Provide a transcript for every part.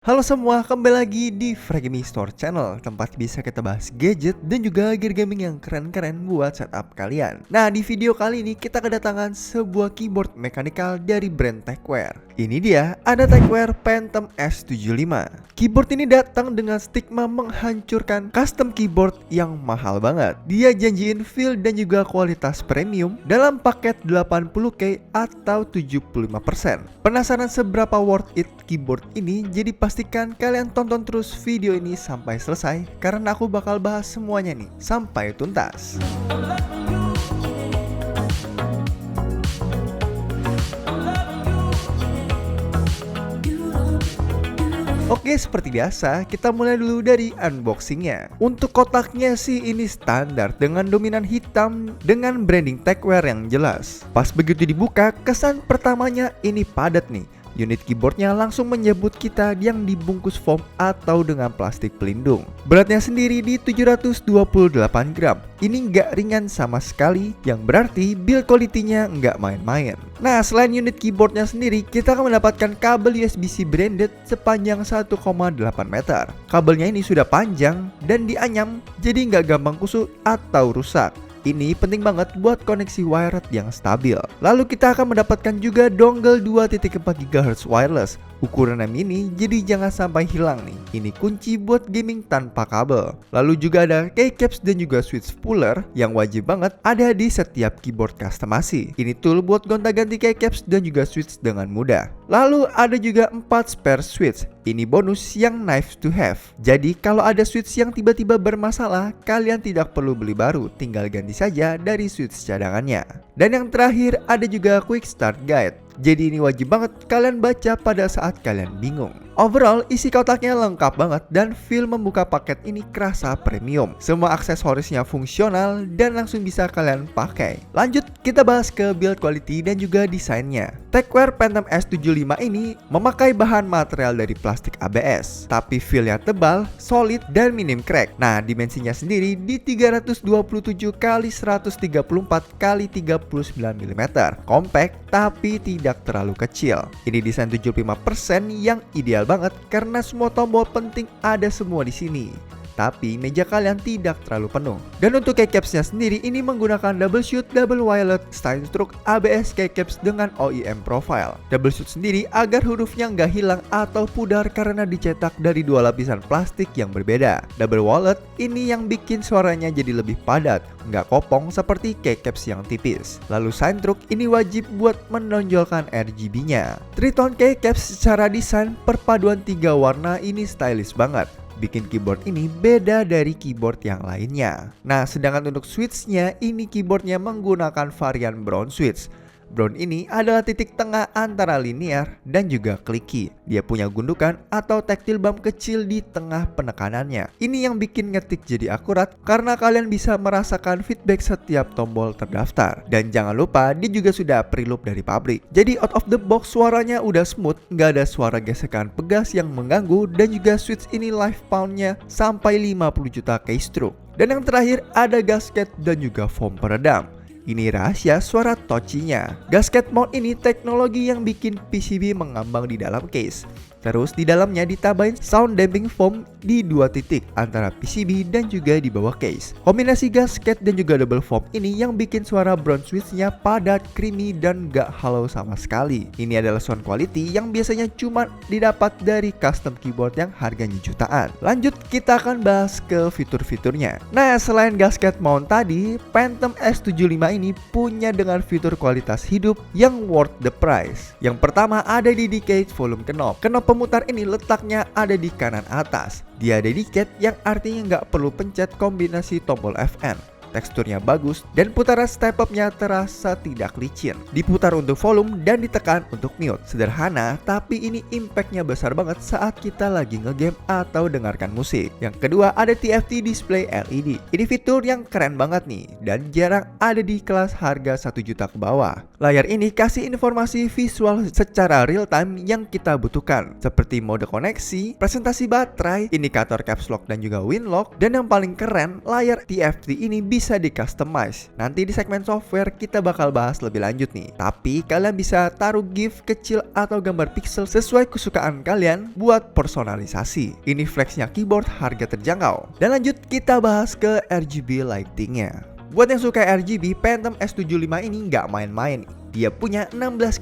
Halo semua, kembali lagi di Fragmi Store Channel, tempat bisa kita bahas gadget dan juga gear gaming yang keren-keren buat setup kalian. Nah, di video kali ini kita kedatangan sebuah keyboard mechanical dari brand Tecware. Ini dia, ada Tecware Phantom S75. Keyboard ini datang dengan stigma menghancurkan custom keyboard yang mahal banget. Dia janjiin feel dan juga kualitas premium dalam paket 80K atau 75%. Penasaran seberapa worth it keyboard ini? Jadi pastikan kalian tonton terus video ini sampai selesai, karena aku bakal bahas semuanya nih sampai tuntas. Oke, seperti biasa, kita mulai dulu dari unboxingnya. Untuk kotaknya sih ini standar dengan dominan hitam dengan branding Tecware yang jelas. Pas begitu dibuka, kesan pertamanya ini padat nih. Unit keyboardnya langsung menyebut kita yang dibungkus foam atau dengan plastik pelindung. Beratnya sendiri di 728 gram. Ini nggak ringan sama sekali, yang berarti build quality-nya nggak main-main. Nah, selain unit keyboardnya sendiri, kita akan mendapatkan kabel USB-C branded sepanjang 1,8 meter. Kabelnya ini sudah panjang dan dianyam, jadi nggak gampang kusut atau rusak. Ini penting banget buat koneksi wired yang stabil. Lalu kita akan mendapatkan juga dongle 2.4 GHz wireless. Ukurannya mini, jadi jangan sampai hilang nih. Ini kunci buat gaming tanpa kabel. Lalu juga ada keycaps dan juga switch puller yang wajib banget ada di setiap keyboard customasi. Ini tool buat gonta-ganti keycaps dan juga switch dengan mudah. Lalu ada juga 4 spare switch. Ini bonus yang nice to have. Jadi kalau ada switch yang tiba-tiba bermasalah, kalian tidak perlu beli baru, tinggal ganti saja dari switch cadangannya. Dan yang terakhir ada juga quick start guide. Jadi ini wajib banget kalian baca pada saat kalian bingung. Overall, isi kotaknya lengkap banget dan feel membuka paket ini kerasa premium. Semua aksesorisnya fungsional dan langsung bisa kalian pakai. Lanjut, kita bahas ke build quality dan juga desainnya. Tecware Phantom S75 ini memakai bahan material dari plastik ABS, tapi feelnya tebal, solid, dan minim crack. Nah, dimensinya sendiri di 327 x 134 x 39 mm. Compact, tapi tidak terlalu kecil. Ini desain 75% yang ideal banget karena semua tombol penting ada semua di sini. Tapi meja kalian tidak terlalu penuh. Dan untuk keycapsnya sendiri ini menggunakan double shoot double wireless Steinstruck ABS keycaps dengan OEM profile. Double shoot sendiri agar hurufnya nggak hilang atau pudar karena dicetak dari dua lapisan plastik yang berbeda. Double wallet ini yang bikin suaranya jadi lebih padat, nggak kopong seperti keycaps yang tipis. Lalu Steinstruck ini wajib buat menonjolkan RGB-nya. Tritone keycaps secara desain perpaduan 3 warna ini stylish banget, bikin keyboard ini beda dari keyboard yang lainnya. Nah, sedangkan untuk switchnya, ini keyboardnya menggunakan varian brown switch. Brown ini adalah titik tengah antara linear dan juga clicky. Dia punya gundukan atau tactile bump kecil di tengah penekanannya. Ini yang bikin ngetik jadi akurat karena kalian bisa merasakan feedback setiap tombol terdaftar. Dan jangan lupa, dia juga sudah preloop dari pabrik. Jadi out of the box suaranya udah smooth, nggak ada suara gesekan pegas yang mengganggu, dan juga switch ini lifespan-nya sampai 50 juta keystroke. Dan yang terakhir ada gasket dan juga foam peredam. Ini rahasia suara touchy-nya. Gasket mount ini teknologi yang bikin PCB mengambang di dalam case. Terus di dalamnya ditambahin sound damping foam di 2 titik antara PCB dan juga di bawah case. Kombinasi gasket dan juga double foam ini yang bikin suara brown switch-nya padat, creamy, dan gak hollow sama sekali. Ini adalah sound quality yang biasanya cuma didapat dari custom keyboard yang harganya jutaan. Lanjut, kita akan bahas ke fitur-fiturnya. Nah, selain gasket mount tadi, Phantom S75 ini punya dengan fitur kualitas hidup yang worth the price. Yang pertama ada dedicate volume knob. Knob pemutar ini letaknya ada di kanan atas. Dia dedicate yang artinya nggak perlu pencet kombinasi tombol Fn. Teksturnya bagus dan putaran step up-nya terasa tidak licin. Diputar untuk volume dan ditekan untuk mute. Sederhana, tapi ini impact-nya besar banget saat kita lagi ngegame atau dengarkan musik. Yang kedua ada TFT display LED. Ini fitur yang keren banget nih dan jarang ada di kelas harga 1 juta ke bawah. Layar ini kasih informasi visual secara real time yang kita butuhkan, seperti mode koneksi, presentasi baterai, indikator caps lock dan juga win lock. Dan yang paling keren, layar TFT ini bisa bisa di-customize. Nanti di segmen software kita bakal bahas lebih lanjut nih. Tapi kalian bisa taruh GIF kecil atau gambar pixel sesuai kesukaan kalian buat personalisasi. Ini flexnya keyboard harga terjangkau. Dan lanjut kita bahas ke RGB lightingnya. Buat yang suka RGB, Phantom S75 ini nggak main-main. Dia punya 16,8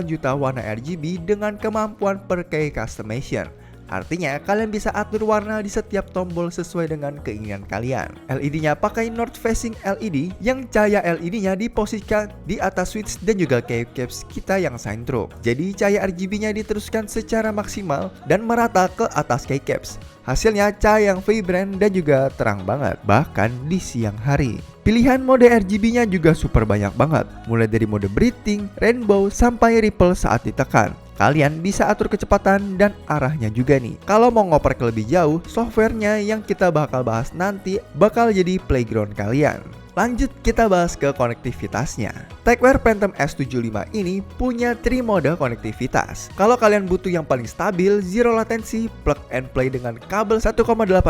juta warna RGB dengan kemampuan per K customization. Artinya kalian bisa atur warna di setiap tombol sesuai dengan keinginan kalian. LED-nya pakai north facing LED yang cahaya LED-nya diposisikan di atas switch dan juga keycaps kita yang synthro. Jadi cahaya RGB-nya diteruskan secara maksimal dan merata ke atas keycaps. Hasilnya cahaya yang vibrant dan juga terang banget, bahkan di siang hari. Pilihan mode RGB-nya juga super banyak banget, mulai dari mode breathing, rainbow, sampai ripple saat ditekan. Kalian bisa atur kecepatan dan arahnya juga nih. Kalau mau ngoper ke lebih jauh, softwarenya yang kita bakal bahas nanti bakal jadi playground kalian. Lanjut kita bahas ke konektivitasnya. TechWare Phantom S75 ini punya 3 mode konektivitas. Kalau kalian butuh yang paling stabil, zero latency, plug and play dengan kabel 1,8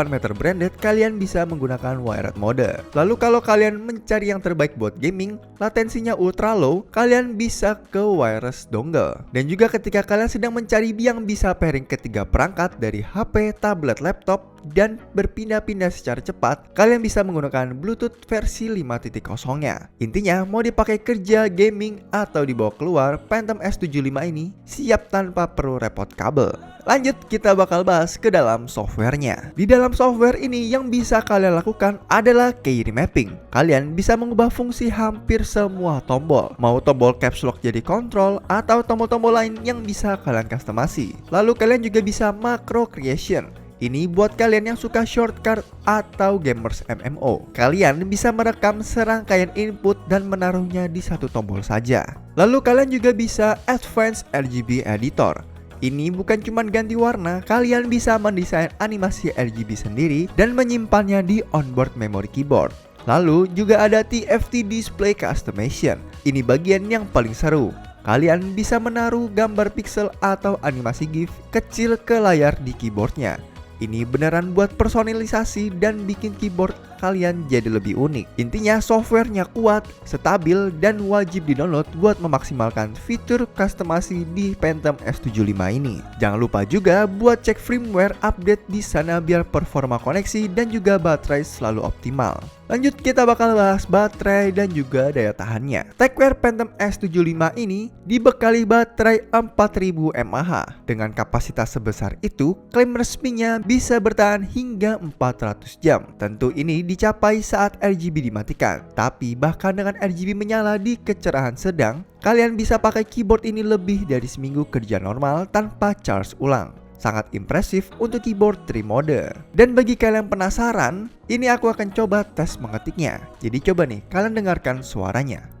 meter branded, kalian bisa menggunakan wired mode. Lalu kalau kalian mencari yang terbaik buat gaming, latensinya ultra low, kalian bisa ke wireless dongle. Dan juga ketika kalian sedang mencari yang bisa pairing ketiga perangkat dari HP, tablet, laptop, dan berpindah-pindah secara cepat, kalian bisa menggunakan Bluetooth versi 5.0-nya. Intinya, mau dipakai kerja, gaming, atau dibawa keluar, Phantom S75 ini siap tanpa perlu repot kabel. Lanjut, kita bakal bahas ke dalam softwarenya. Di dalam software ini yang bisa kalian lakukan adalah key remapping. Kalian bisa mengubah fungsi hampir semua tombol. Mau tombol caps lock jadi control atau tombol-tombol lain yang bisa kalian customasi. Lalu kalian juga bisa macro creation. Ini buat kalian yang suka shortcut atau gamers MMO. Kalian bisa merekam serangkaian input dan menaruhnya di satu tombol saja. Lalu kalian juga bisa Advanced RGB Editor. Ini bukan cuma ganti warna, kalian bisa mendesain animasi RGB sendiri dan menyimpannya di onboard memory keyboard. Lalu juga ada TFT Display Customization. Ini bagian yang paling seru. Kalian bisa menaruh gambar pixel atau animasi GIF kecil ke layar di keyboardnya. Ini beneran buat personalisasi dan bikin keyboard kalian jadi lebih unik. Intinya softwarenya kuat, stabil, dan wajib di-download buat memaksimalkan fitur customasi di Phantom S75 ini. Jangan lupa juga buat cek firmware update di sana biar performa koneksi dan juga baterai selalu optimal. Lanjut kita bakal bahas baterai dan juga daya tahannya. TechWare Phantom S75 ini dibekali baterai 4000 mAh. Dengan kapasitas sebesar itu, klaim resminya bisa bertahan hingga 400 jam. Tentu ini dicapai saat RGB dimatikan. Tapi bahkan dengan RGB menyala di kecerahan sedang, kalian bisa pakai keyboard ini lebih dari seminggu kerja normal tanpa charge ulang. Sangat impresif untuk keyboard 3 mode. Dan bagi kalian penasaran, ini aku akan coba tes mengetiknya. Jadi coba nih, kalian dengarkan suaranya.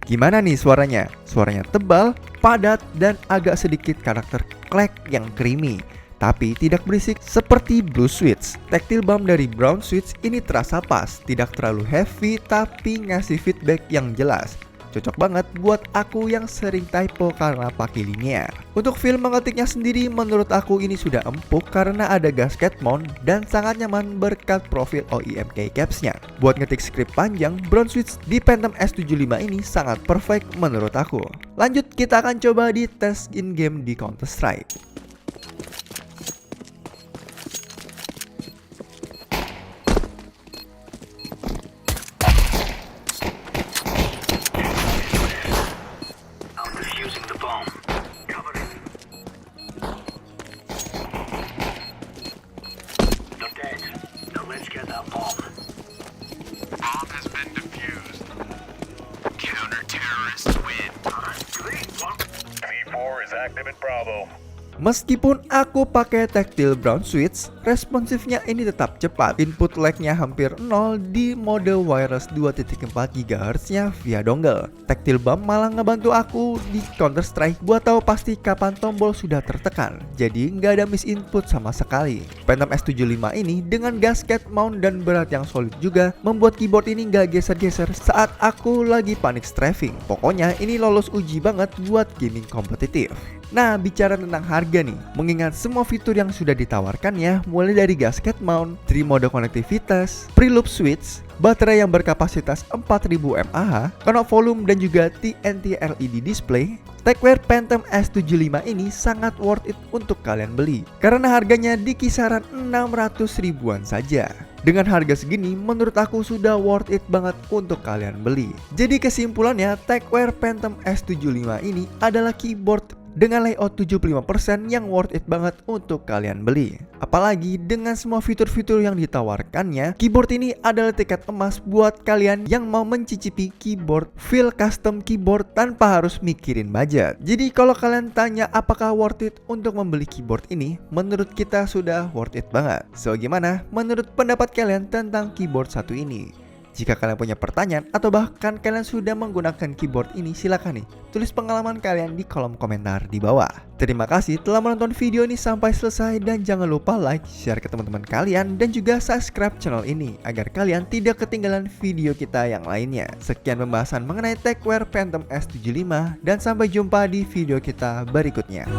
Gimana nih suaranya? Suaranya tebal, padat, dan agak sedikit karakter clack yang creamy. Tapi tidak berisik seperti Blue Switch. Tactile bump dari Brown Switch ini terasa pas, tidak terlalu heavy tapi ngasih feedback yang jelas. Cocok banget buat aku yang sering typo karena pakai linear. Untuk feel mengetiknya sendiri menurut aku ini sudah empuk karena ada gasket mount dan sangat nyaman berkat profil OEM keycaps-nya. Buat ngetik script panjang, Brown Switch di Phantom S75 ini sangat perfect menurut aku. Lanjut kita akan coba di tes in game di Counter Strike. Active at Bravo. Meskipun aku pakai tactile brown switch, responsifnya ini tetap cepat. Input lag-nya hampir 0 di mode wireless 2.4 GHz-nya via dongle. Tactile bump malah ngebantu aku di Counter Strike buat tahu pasti kapan tombol sudah tertekan. Jadi nggak ada miss input sama sekali. Phantom S75 ini dengan gasket mount dan berat yang solid juga membuat keyboard ini nggak geser-geser saat aku lagi panic strafing. Pokoknya ini lolos uji banget buat gaming kompetitif. Nah, bicara tentang harga nih, mengingat semua fitur yang sudah ditawarkan ya, mulai dari gasket mount, 3 mode konektivitas, pre-loop switch, baterai yang berkapasitas 4000 mAh, knob volume dan juga TNT LED display, Tecware Phantom S75 ini sangat worth it untuk kalian beli karena harganya di kisaran 600 ribuan saja. Dengan harga segini menurut aku sudah worth it banget untuk kalian beli. Jadi kesimpulannya, Tecware Phantom S75 ini adalah keyboard dengan layout 75% yang worth it banget untuk kalian beli. Apalagi dengan semua fitur-fitur yang ditawarkannya, keyboard ini adalah tiket emas buat kalian yang mau mencicipi keyboard feel custom keyboard tanpa harus mikirin budget. Jadi kalau kalian tanya apakah worth it untuk membeli keyboard ini, menurut kita sudah worth it banget. So gimana menurut pendapat kalian tentang keyboard satu ini? Jika kalian punya pertanyaan atau bahkan kalian sudah menggunakan keyboard ini, silakan nih tulis pengalaman kalian di kolom komentar di bawah. Terima kasih telah menonton video ini sampai selesai dan jangan lupa like, share ke teman-teman kalian dan juga subscribe channel ini agar kalian tidak ketinggalan video kita yang lainnya. Sekian pembahasan mengenai Tecware Phantom S75 dan sampai jumpa di video kita berikutnya.